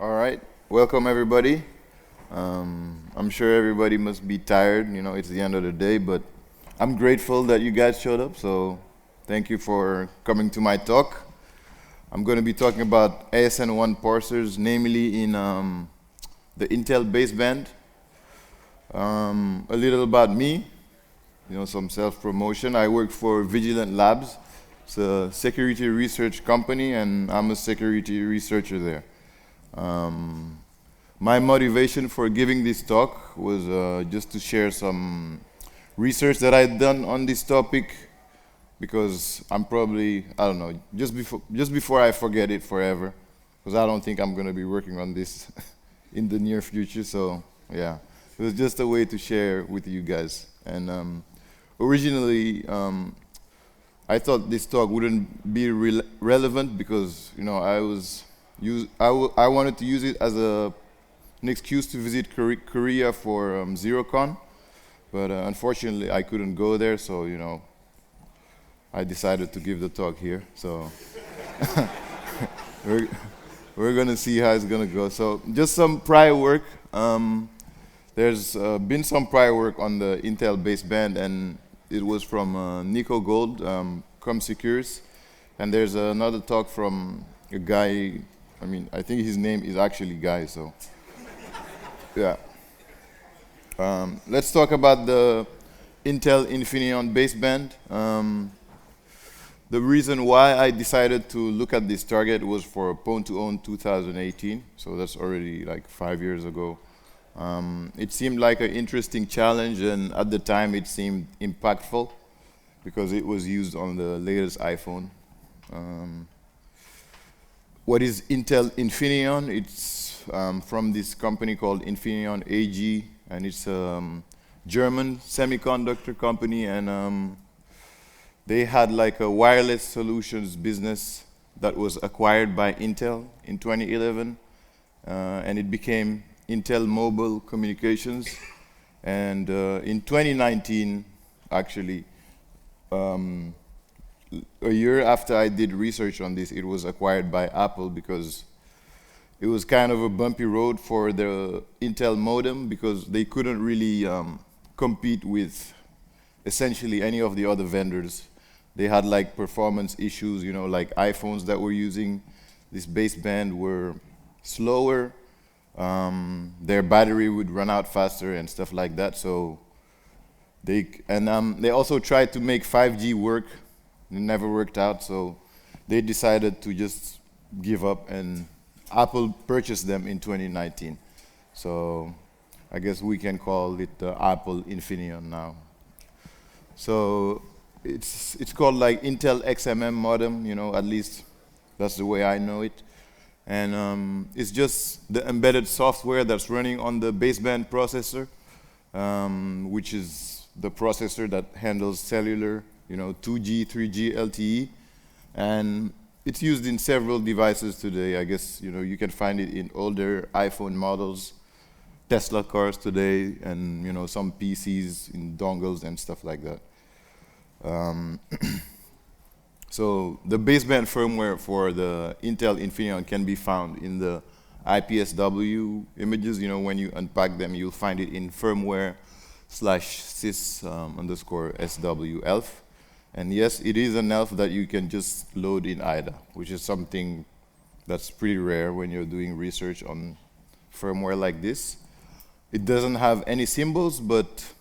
All right, welcome everybody. I'm sure everybody must be tired. It's the end of the day, but I'm grateful that you guys showed up. So thank you for coming to my talk. I'm going to be talking about ASN.1 parsers, namely in the Intel baseband. A little about me, some self-promotion. I work for Vigilant Labs. It's a security research company, and I'm a security researcher there. My motivation for giving this talk was just to share some research that I'd done on this topic, because I'm probably, I don't know, just before I forget it forever, because I don't think I'm going to be working on this in the near future. So yeah, it was just a way to share with you guys. And originally, I thought this talk wouldn't be relevant because I wanted to use it as an excuse to visit Korea for ZeroCon, but unfortunately I couldn't go there, so I decided to give the talk here. So we're we're gonna see how it's gonna go. So just some prior work. There's been some prior work on the Intel baseband, and it was from Nico Gold, Secures, and there's another talk from a guy. I think his name is actually Guy. So yeah. Let's talk about the Intel Infineon baseband. The reason why I decided to look at this target was for Pwn to Own 2018, so that's already like 5 years ago. It seemed like an interesting challenge, and at the time it seemed impactful because it was used on the latest iPhone. What is Intel Infineon? It's from this company called Infineon AG, and it's a German semiconductor company, and they had like a wireless solutions business that was acquired by Intel in 2011, and it became Intel Mobile Communications. And in 2019, actually, a year after I did research on this, it was acquired by Apple because it was kind of a bumpy road for the Intel modem because they couldn't really compete with essentially any of the other vendors. They had like performance issues, like iPhones that were using this baseband were slower. Their battery would run out faster and stuff like that. So they also tried to make 5G work. It never worked out. So they decided to just give up, and Apple purchased them in 2019. So I guess we can call it the Apple Infineon now. So it's called like Intel XMM modem, at least that's the way I know it. And it's just the embedded software that's running on the baseband processor, which is the processor that handles cellular, 2G, 3G, LTE. And it's used in several devices today. I guess, you can find it in older iPhone models, Tesla cars today, and, some PCs in dongles and stuff like that. So the baseband firmware for the Intel Infineon can be found in the IPSW images. When you unpack them, you'll find it in firmware/sys_SW And yes, it is an ELF that you can just load in IDA, which is something that's pretty rare when you're doing research on firmware like this. It doesn't have any symbols, but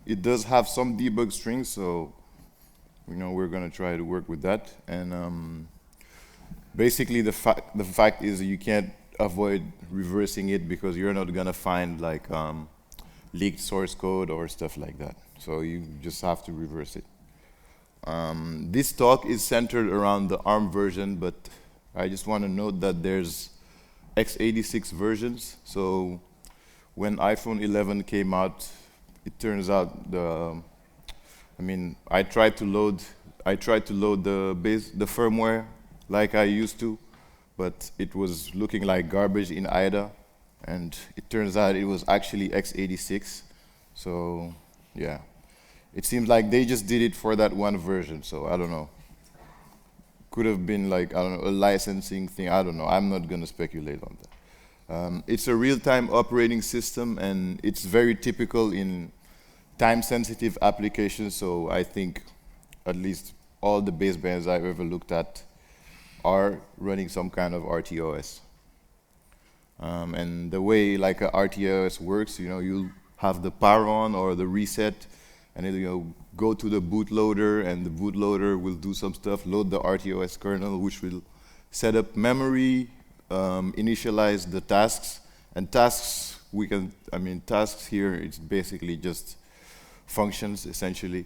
it does have some debug strings, so we're going to try to work with that. And basically, the fact is you can't avoid reversing it because you're not going to find like leaked source code or stuff like that. So you just have to reverse it. This talk is centered around the ARM version, but I just want to note that there's x86 versions. So when iPhone 11 came out, it turns out I tried to load the firmware like I used to, but it was looking like garbage in IDA, and it turns out it was actually x86. So yeah, it seems like they just did it for that one version. So I don't know. Could have been like, I don't know, a licensing thing. I don't know. I'm not gonna speculate on that. It's a real-time operating system, and it's very typical in time-sensitive applications, so I think at least all the basebands I've ever looked at are running some kind of RTOS. And the way like a RTOS works, you have the power on or the reset, and it'll go to the bootloader, and the bootloader will do some stuff, load the RTOS kernel, which will set up memory, initialize the tasks. And tasks, tasks here, it's basically just functions, essentially,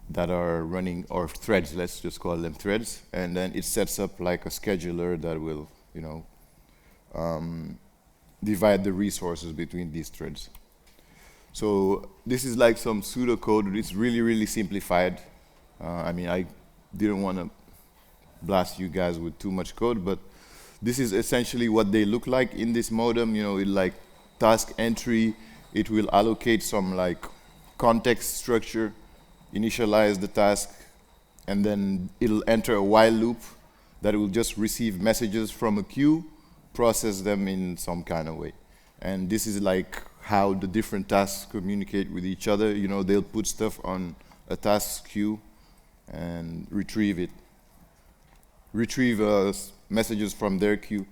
that are running, or threads, let's just call them threads. And then it sets up like a scheduler that will, divide the resources between these threads. So this is like some pseudocode. It's really, really simplified. I didn't want to blast you guys with too much code, but this is essentially what they look like in this modem. It like task entry. It will allocate some like context structure, initialize the task, and then it'll enter a while loop that will just receive messages from a queue, process them in some kind of way. And this is like how the different tasks communicate with each other. They'll put stuff on a task queue and retrieve messages from their queue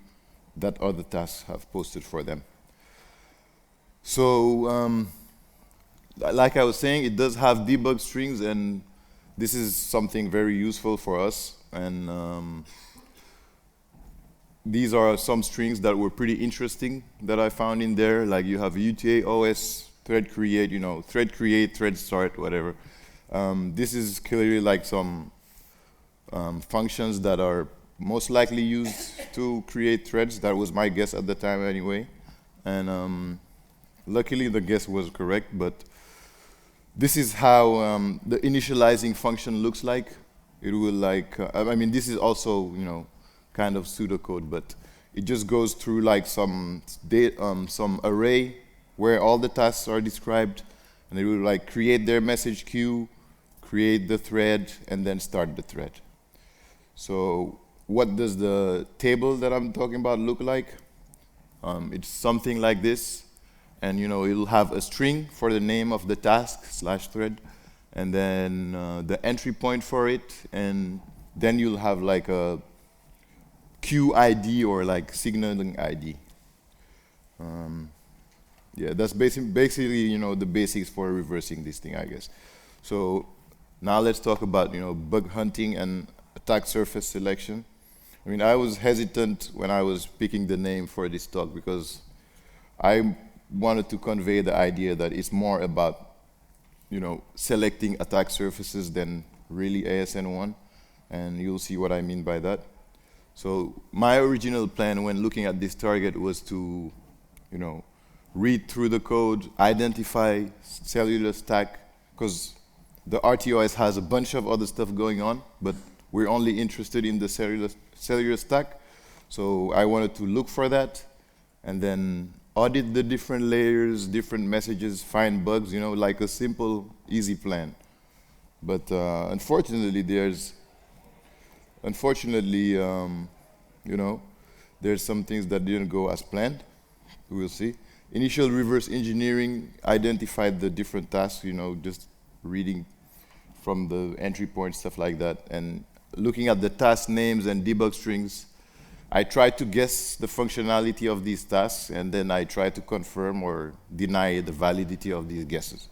that other tasks have posted for them. So, like I was saying, it does have debug strings, and this is something very useful for us. And these are some strings that were pretty interesting that I found in there. Like you have UTA OS, thread create, thread create, thread start, whatever. This is clearly like some functions that are most likely used to create threads. That was my guess at the time anyway. And luckily the guess was correct, but this is how the initializing function looks like. It will like, this is also, kind of pseudocode, but it just goes through like some array where all the tasks are described, and it will like create their message queue, create the thread, and then start the thread. So what does the table that I'm talking about look like? It's something like this. And it'll have a string for the name of the task / thread, and then the entry point for it, and then you'll have like a queue ID or like signaling ID. Yeah, that's basically the basics for reversing this thing, I guess. So now let's talk about bug hunting and attack surface selection. I was hesitant when I was picking the name for this talk because I wanted to convey the idea that it's more about, selecting attack surfaces than really ASN.1, and you'll see what I mean by that. So my original plan when looking at this target was to, read through the code, identify cellular stack, because the RTOS has a bunch of other stuff going on, but we're only interested in the cellular stack. So I wanted to look for that, and then audit the different layers, different messages, find bugs, like a simple, easy plan. But unfortunately, there's some things that didn't go as planned. We'll see. Initial reverse engineering identified the different tasks, just reading from the entry point, stuff like that. And looking at the task names and debug strings, I tried to guess the functionality of these tasks, and then I tried to confirm or deny the validity of these guesses.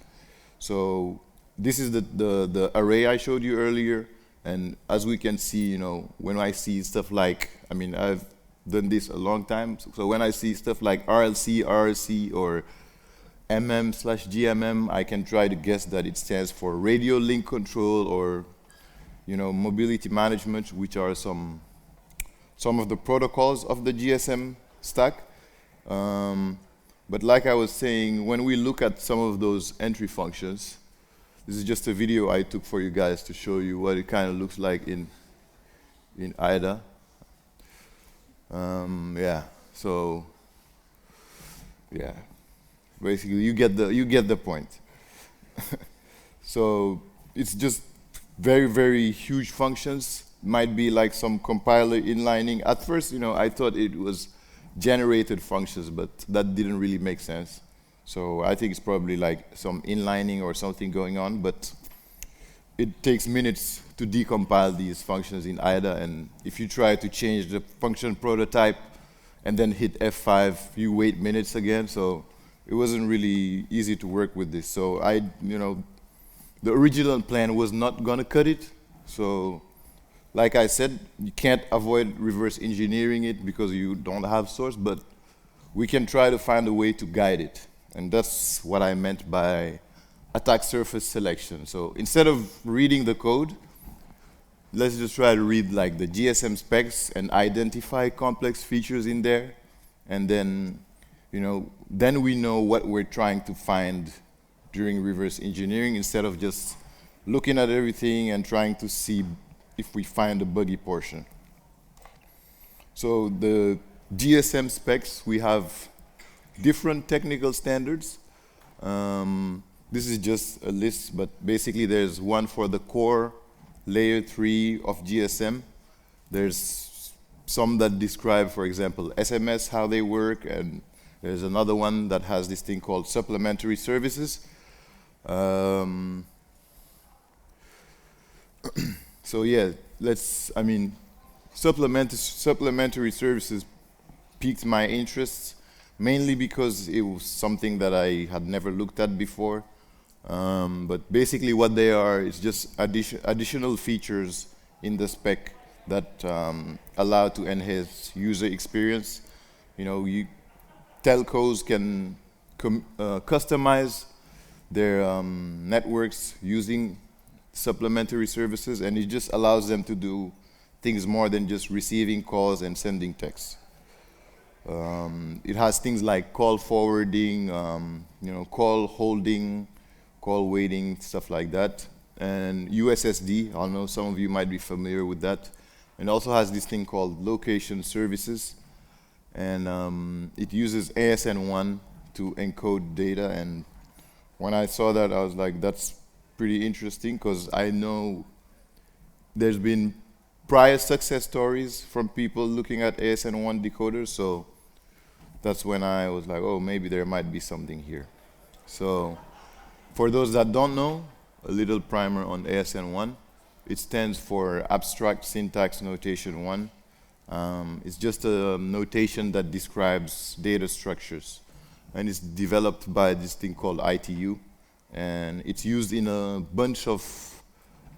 So this is the array I showed you earlier, and as we can see, when I see stuff like, I've done this a long time, so when I see stuff like RLC, RRC, or MM/GMM, I can try to guess that it stands for radio link control or, mobility management, which are some of the protocols of the GSM stack. But like I was saying, when we look at some of those entry functions, this is just a video I took for you guys to show you what it kind of looks like in IDA. Basically you get the point. So it's just very, very huge functions. Might be like some compiler inlining. At first, I thought it was generated functions, but that didn't really make sense. So I think it's probably like some inlining or something going on, but it takes minutes to decompile these functions in IDA, and if you try to change the function prototype and then hit F5, you wait minutes again, so it wasn't really easy to work with this. So the original plan was not gonna cut it, so like I said, you can't avoid reverse engineering it because you don't have source, but we can try to find a way to guide it. And that's what I meant by attack surface selection. So instead of reading the code, let's just try to read like the GSM specs and identify complex features in there. And then, then we know what we're trying to find during reverse engineering instead of just looking at everything and trying to see if we find a buggy portion. So the GSM specs, we have different technical standards. This is just a list, but basically there's one for the core layer 3 of GSM. There's some that describe, for example, SMS, how they work, and there's another one that has this thing called supplementary services. So yeah, supplementary services piqued my interest, mainly because it was something that I had never looked at before. But basically what they are is just additional features in the spec that allow to enhance user experience. Telcos can customize their networks using supplementary services, and it just allows them to do things more than just receiving calls and sending texts. It has things like call forwarding, call holding, call waiting, stuff like that. And USSD, I know some of you might be familiar with that. And also has this thing called location services. And it uses ASN.1 to encode data. And when I saw that, I was like, that's pretty interesting, because I know there's been prior success stories from people looking at ASN.1 decoders, so that's when I was like, oh, maybe there might be something here. So for those that don't know, a little primer on ASN.1. It stands for Abstract Syntax Notation 1. It's just a notation that describes data structures, and it's developed by this thing called ITU. And it's used in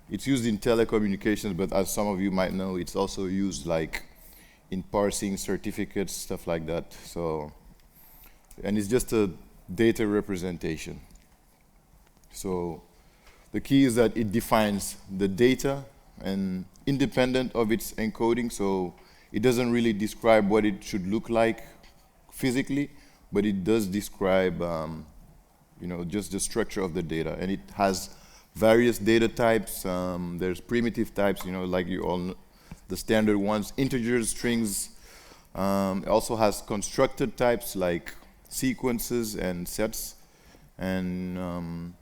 it's used in telecommunications, but as some of you might know, it's also used like in parsing certificates, stuff like that. So, and it's just a data representation. So the key is that it defines the data and independent of its encoding, so it doesn't really describe what it should look like physically, but it does describe just the structure of the data. And it has various data types. There's primitive types, like you all know, the standard ones, integers, strings. It also has constructed types like sequences and sets. And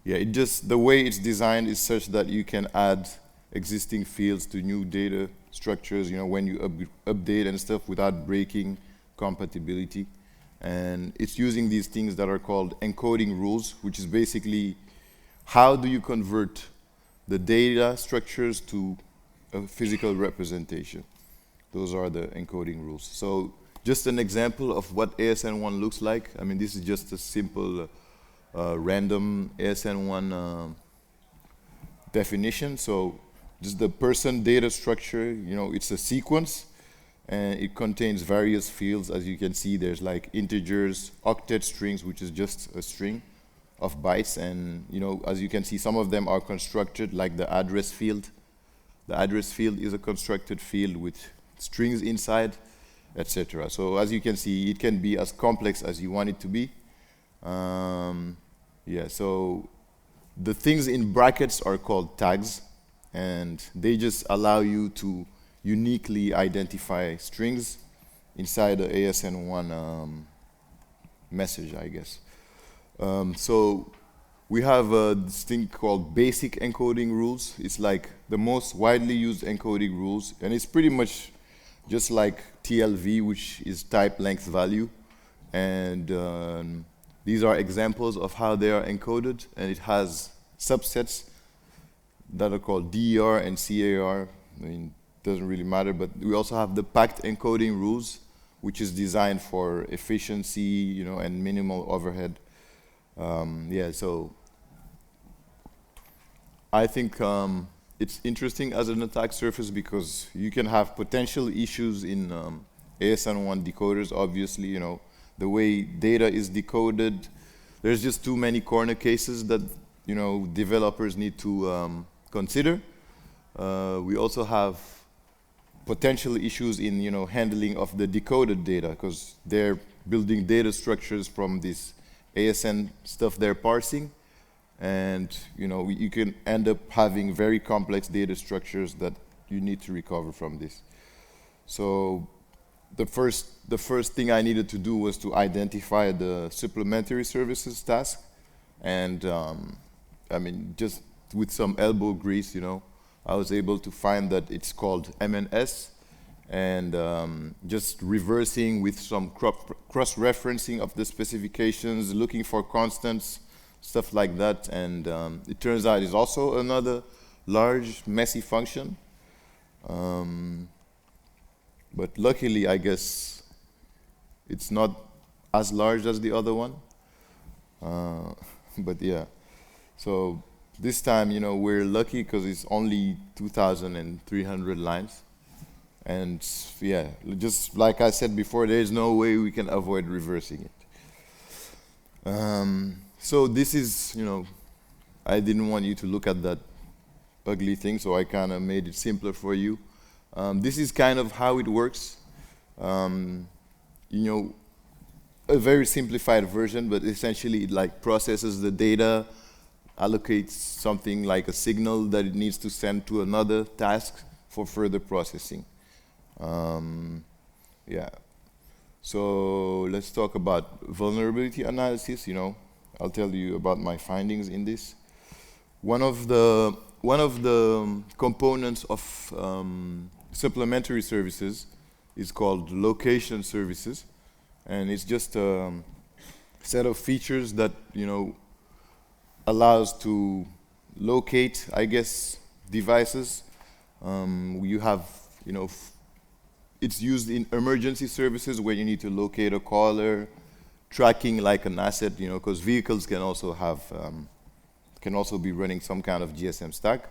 the way it's designed is such that you can add existing fields to new data structures, when you update and stuff without breaking compatibility. And it's using these things that are called encoding rules, which is basically how do you convert the data structures to a physical representation. Those are the encoding rules. So just an example of what ASN.1 looks like. I mean, this is just a simple random ASN.1 definition. So just the person data structure, it's a sequence, and it contains various fields. As you can see, there's like integers, octet strings, which is just a string of bytes. And as you can see, some of them are constructed, like the address field. The address field is a constructed field with strings inside, etc. So as you can see, it can be as complex as you want it to be. So the things in brackets are called tags, and they just allow you to uniquely identify strings inside the ASN.1 message, I guess. So we have this thing called basic encoding rules. It's like the most widely used encoding rules, and it's pretty much just like TLV, which is type length value. And these are examples of how they are encoded, and it has subsets that are called DER and CAR. I mean, doesn't really matter, but we also have the packed encoding rules, which is designed for efficiency, and minimal overhead. Yeah, so I think it's interesting as an attack surface because you can have potential issues in ASN.1 decoders, obviously, the way data is decoded. There's just too many corner cases that, developers need to consider. We also have potential issues in, handling of the decoded data because they're building data structures from this ASN stuff they're parsing. And you can end up having very complex data structures that you need to recover from this. So the first thing I needed to do was to identify the supplementary services task. And I mean, just with some elbow grease, I was able to find that it's called MNS. And just reversing with some cross-referencing of the specifications, looking for constants, stuff like that, and it turns out it's also another large, messy function. But luckily, I guess, it's not as large as the other one. But yeah, so this time, we're lucky because it's only 2,300 lines. And yeah, just like I said before, there's no way we can avoid reversing it. So this is, I didn't want you to look at that ugly thing, so I kind of made it simpler for you. This is kind of how it works. A very simplified version, but essentially it processes the data, allocates something like a signal that it needs to send to another task for further processing. Yeah. So let's talk about vulnerability analysis. I'll tell you about my findings in this. One of the components of supplementary services is called location services, and it's just a set of features that allows to locate, I guess, devices. You have it's used in emergency services where you need to locate a caller, tracking like an asset, because vehicles can also have, can also be running some kind of GSM stack.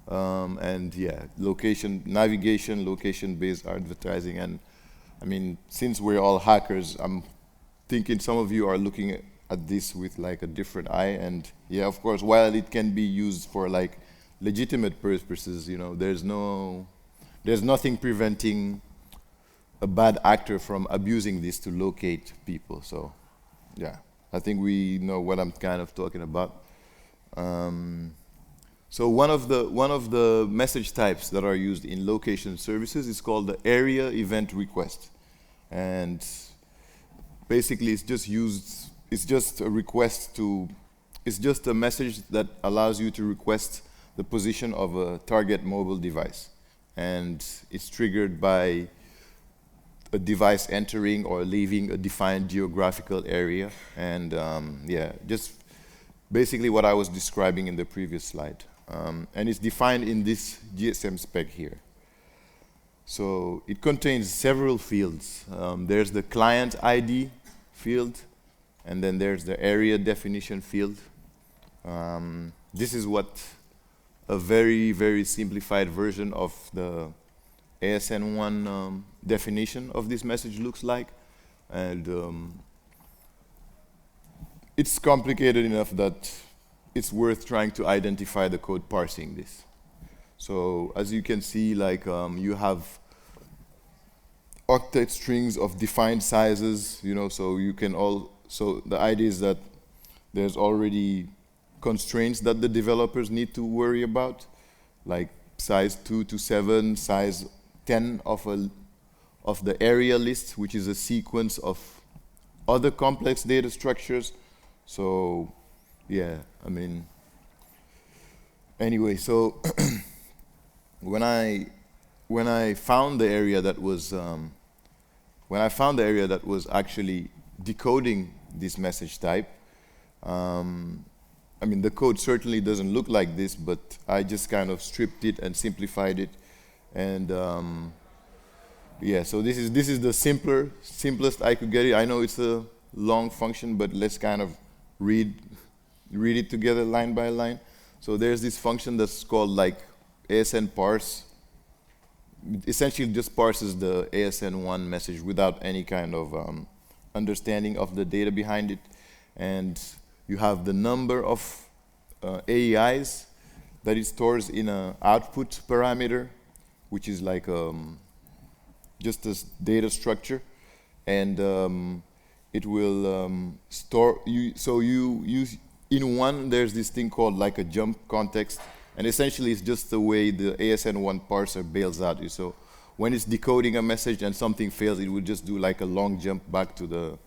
And yeah, navigation, location-based advertising. And I mean, since we're all hackers, I'm thinking some of you are looking at this with like a different eye. And yeah, of course, while it can be used for like legitimate purposes, there's nothing preventing a bad actor from abusing this to locate people. So yeah, I think we know what I'm kind of talking about. So one of the message types that are used in location services is called the area event request. And basically it's just a message that allows you to request the position of a target mobile device. And it's triggered by a device entering or leaving a defined geographical area. And yeah, just basically what I was describing in the previous slide. And it's defined in this GSM spec here. So it contains several fields. There's the client ID field, and then there's the area definition field. This is what a very, very simplified version of the ASN.1 definition of this message looks like. And it's complicated enough that it's worth trying to identify the code parsing this. So as you can see, you have octet strings of defined sizes, so the idea is that there's already constraints that the developers need to worry about, like size 2 to 7, size 10 of the area list, which is a sequence of other complex data structures. So yeah, I mean, anyway, so when I found the area that was when I found the area that was actually decoding this message type, I mean, the code certainly doesn't look like this, but I just kind of stripped it and simplified it. And yeah, so this is the simplest I could get it. I know it's a long function, but let's kind of read it together line by line. So there's this function that's called like ASN parse. It essentially just parses the ASN.1 message without any kind of understanding of the data behind it. And you have the number of AEIs that it stores in an output parameter, which is like just this data structure. And it will store, so you use, in one, there's this thing called like a jump context. And essentially, it's just the way the ASN.1 parser bails out you. So when it's decoding a message and something fails, it would just do like a long jump back to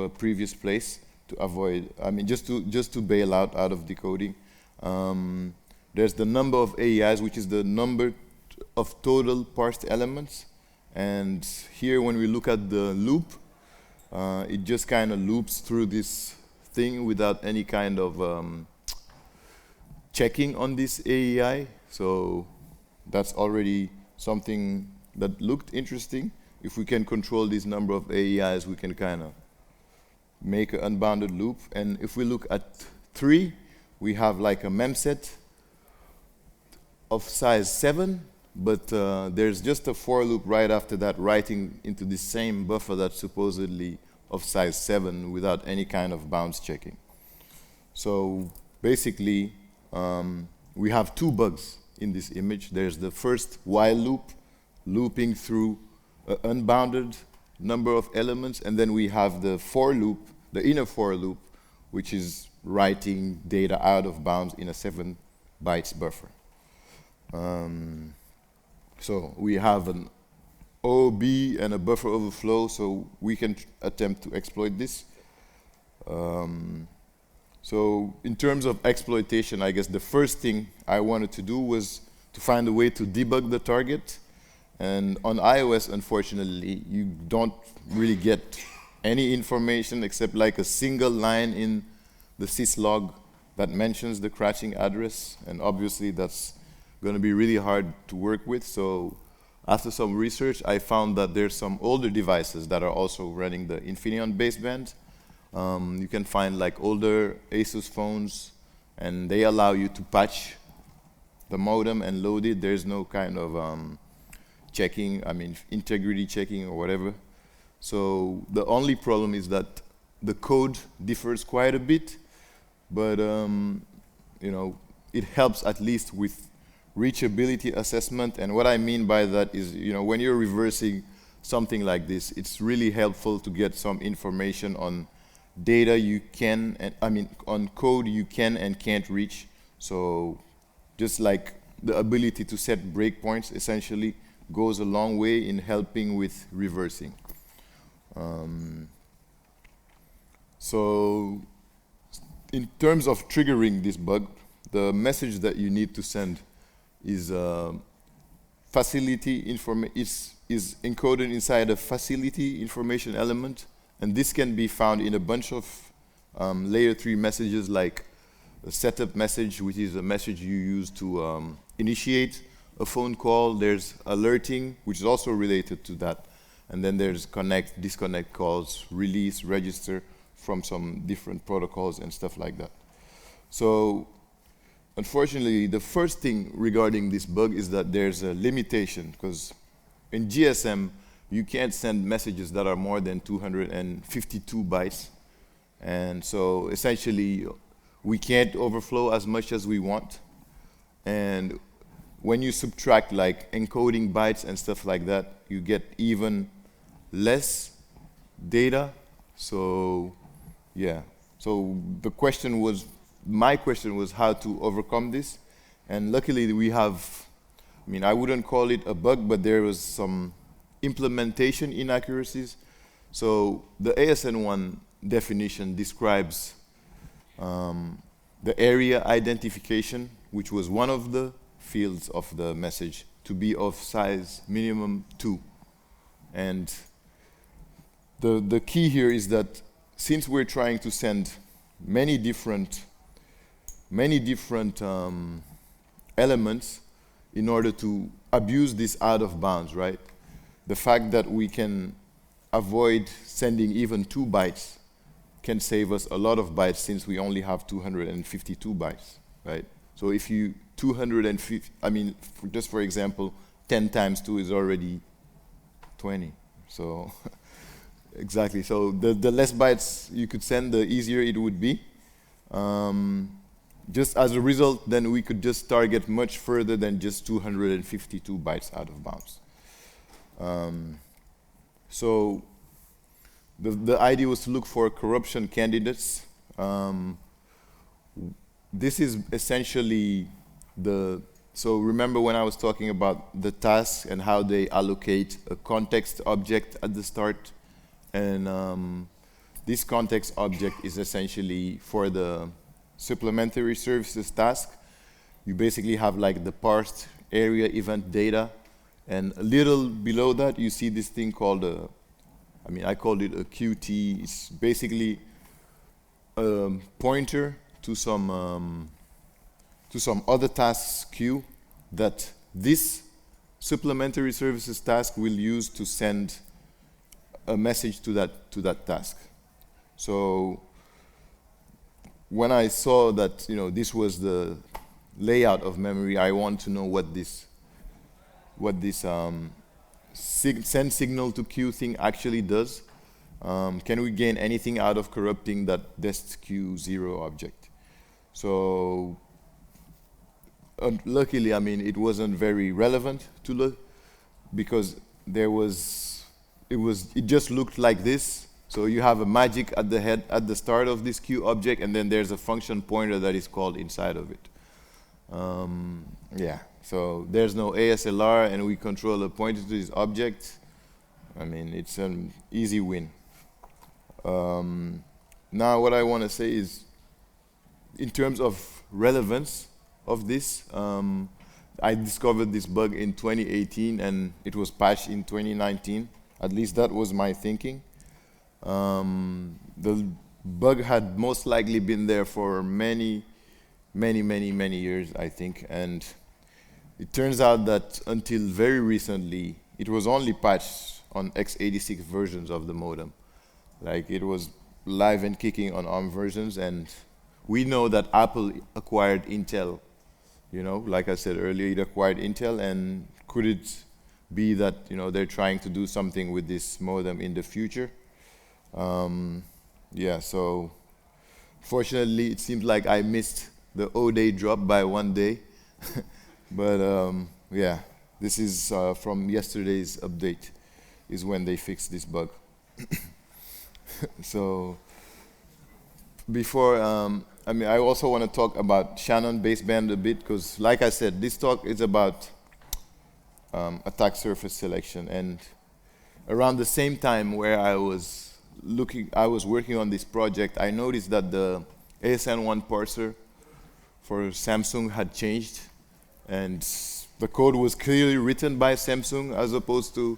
a previous place to avoid, I mean, just to bail out of decoding. There's the number of AEIs, which is the number of total parsed elements. And here, when we look at the loop, it just kind of loops through this thing without any kind of checking on this AEI. So that's already something that looked interesting. If we can control this number of AEIs, we can kind of make an unbounded loop. And if we look at 3, we have like a memset of size 7, but there's just a for loop right after that writing into the same buffer that's supposedly of size 7 without any kind of bounds checking. So basically, we have 2 bugs in this image. There's the first while loop, looping through an unbounded number of elements, and then we have the for loop, the inner for loop, which is writing data out of bounds in a 7 bytes buffer. So we have an OB and a buffer overflow, so we can attempt to exploit this. So in terms of exploitation, I guess the first thing I wanted to do was to find a way to debug the target. And on iOS, unfortunately, you don't really get any information except like a single line in the syslog that mentions the crashing address. And obviously, that's going to be really hard to work with. So after some research, I found that there's some older devices that are also running the Infineon baseband. You can find like older Asus phones, and they allow you to patch the modem and load it. There's no kind of checking, I mean, integrity checking or whatever. So the only problem is that the code differs quite a bit, but you know, it helps at least with reachability assessment. And what I mean by that is, you know, when you're reversing something like this, it's really helpful to get some information on data you can, and I mean, on code you can and can't reach. So just like the ability to set breakpoints essentially goes a long way in helping with reversing. So in terms of triggering this bug, the message that you need to send is facility is encoded inside a facility information element, and this can be found in a bunch of layer 3 messages, like a setup message, which is a message you use to initiate a phone call. There's alerting, which is also related to that. And then there's connect, disconnect calls, release, register from some different protocols and stuff like that. So unfortunately, the first thing regarding this bug is that there's a limitation, because in GSM, you can't send messages that are more than 252 bytes. And so essentially, we can't overflow as much as we want. And when you subtract like encoding bytes and stuff like that, you get even less data. So yeah, so my question was how to overcome this. And luckily we have, I mean, I wouldn't call it a bug, but there was some implementation inaccuracies. So the ASN.1 definition describes the area identification, which was one of the fields of the message, to be of size minimum 2. And the key here is that since we're trying to send many different elements in order to abuse this out of bounds, right? The fact that we can avoid sending even 2 bytes can save us a lot of bytes since we only have 252 bytes, right? So if you 250, I mean, just for example, 10 times 2 is already 20. So exactly. So the less bytes you could send, the easier it would be. Just as a result, then we could just target much further than just 252 bytes out of bounds. So the idea was to look for corruption candidates. This is essentially so remember when I was talking about the tasks and how they allocate a context object at the start, and this context object is essentially for the supplementary services task. You basically have like the parsed area event data, and a little below that you see this thing called I called it a QT. It's basically a pointer to some other tasks queue that this supplementary services task will use to send a message to that task. So when I saw that this was the layout of memory, I want to know what this send signal to queue thing actually does. Can we gain anything out of corrupting that dest q0 object? So luckily, it wasn't very relevant to look, because it just looked like this. So you have a magic at the start of this queue object, and then there's a function pointer that is called inside of it. Yeah, so there's no ASLR, and we control a pointer to this object. It's an easy win. Now what I want to say is, in terms of relevance of this, I discovered this bug in 2018, and it was patched in 2019. At least that was my thinking. The bug had most likely been there for many years, I think, and it turns out that until very recently, it was only patched on x86 versions of the modem. Like, it was live and kicking on ARM versions, and we know that Apple acquired Intel. Like I said earlier, it acquired Intel, and could it be that they're trying to do something with this modem in the future? Yeah, so fortunately, it seems like I missed the O-Day drop by 1 day. But yeah, this is from yesterday's update is when they fixed this bug. So before, I also want to talk about Shannon baseband a bit, because like I said, this talk is about attack surface selection. And around the same time where I was working on this project, I noticed that the ASN.1 parser for Samsung had changed, and the code was clearly written by Samsung as opposed to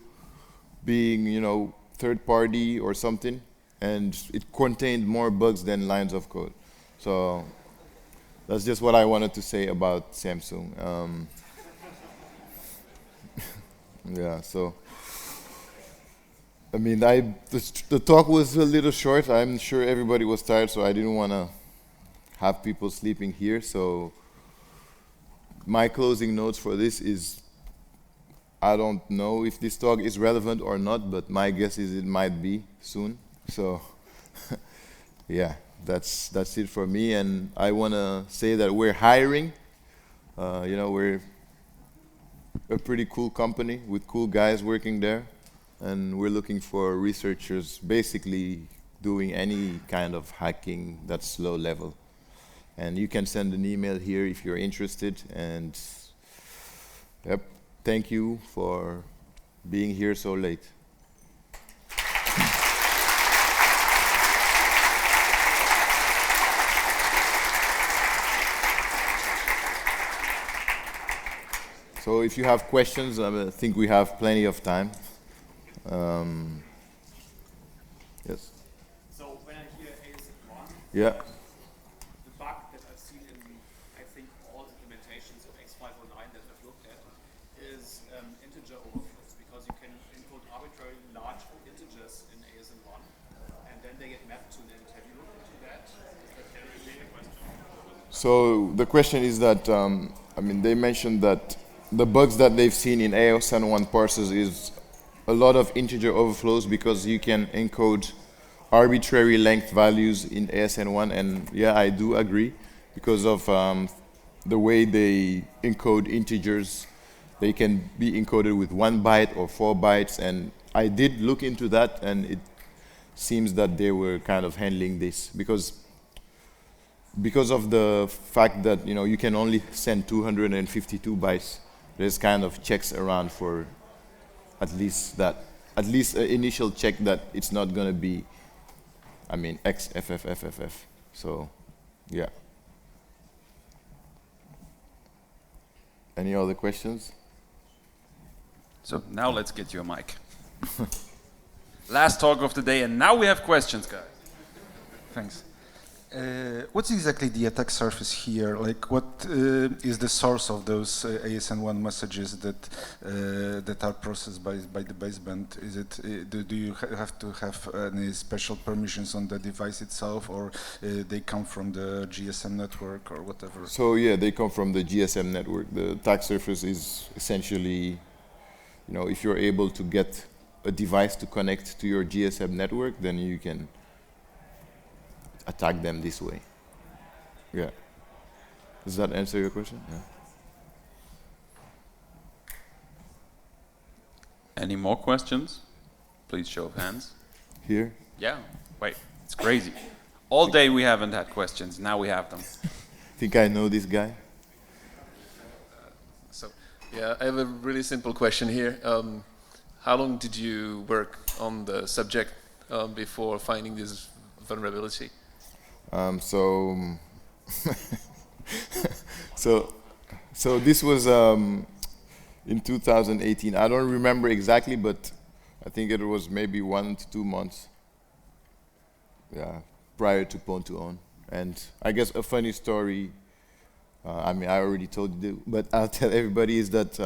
being, third party or something, and it contained more bugs than lines of code. So that's just what I wanted to say about Samsung. Yeah, so the talk was a little short. I'm sure everybody was tired, so I didn't want to have people sleeping here. So my closing notes for this is, I don't know if this talk is relevant or not, but my guess is it might be soon. So yeah, that's it for me. And I want to say that we're hiring. We're a pretty cool company with cool guys working there, and we're looking for researchers basically doing any kind of hacking that's low level. And you can send an email here if you're interested. And yep, thank you for being here so late. So if you have questions, I think we have plenty of time. Yes. So when I hear ASN.1, Yeah. the bug that I've seen in, I think, all implementations of X509 that I've looked at is integer overflows, because you can encode arbitrarily large integers in ASN.1, and then they get mapped to an int. Have you looked into that? Is that really a question? So the question is that, I mean, they mentioned that the bugs that they've seen in ASN.1 parsers is a lot of integer overflows because you can encode arbitrary length values in ASN.1, and yeah, I do agree because of the way they encode integers. They can be encoded with 1 byte or 4 bytes, and I did look into that, and it seems that they were kind of handling this because of the fact that you can only send 252 bytes. There's kind of checks around for at least an initial check that it's not going to be, I mean, XFFFFF. So, yeah. Any other questions? So now let's get you a mic. Last talk of the day, and now we have questions, guys. Thanks. What's exactly the attack surface here? Like, what is the source of those ASN.1 messages that are processed by the baseband? Is it do you have to have any special permissions on the device itself, or they come from the GSM network or whatever? So yeah, they come from the GSM network. The attack surface is essentially, if you're able to get a device to connect to your GSM network, then you can attack them this way. Yeah. Does that answer your question? Yeah. Any more questions? Please show of hands. Here? Yeah. Wait, it's crazy. All day we haven't had questions. Now we have them. Think I know this guy? So, yeah, I have a really simple question here. How long did you work on the subject before finding this vulnerability? So this was in 2018. I don't remember exactly, but I think it was maybe 1 to 2 months. Yeah, prior to Pwn2Own. And I guess a funny story. I mean, I already told you, but I'll tell everybody is that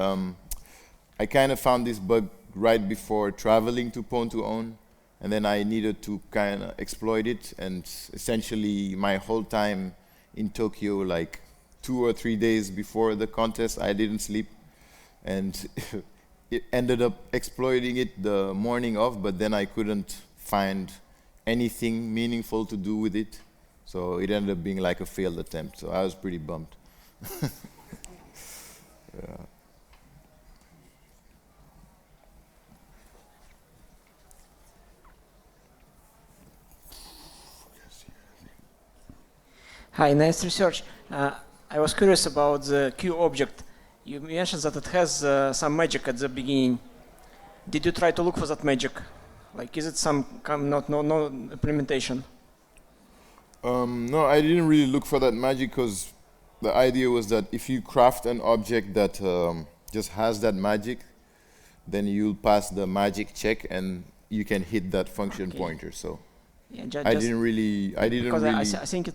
I kind of found this bug right before traveling to Pwn2Own. And then I needed to kind of exploit it, and essentially my whole time in Tokyo, like 2 or 3 days before the contest, I didn't sleep, and it ended up exploiting it the morning of, but then I couldn't find anything meaningful to do with it, so it ended up being like a failed attempt, so I was pretty bummed. Yeah. Hi, nice research. I was curious about the Q object. You mentioned that it has some magic at the beginning. Did you try to look for that magic? Like, is it some kind of no implementation? No, I didn't really look for that magic because the idea was that if you craft an object that just has that magic, then you'll pass the magic check and you can hit that function pointer. So yeah, I didn't really. I think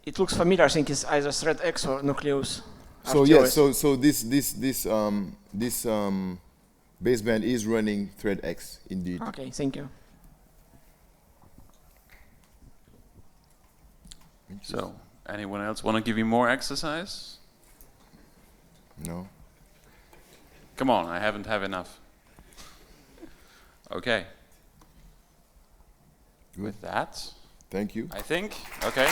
it looks familiar. I think it's either thread X or nucleus. So yeah, so this baseband is running thread X indeed. Okay, thank you. So, anyone else want to give you more exercise? No. Come on, I haven't have enough. Okay. Good. With that, Thank you. I think, okay.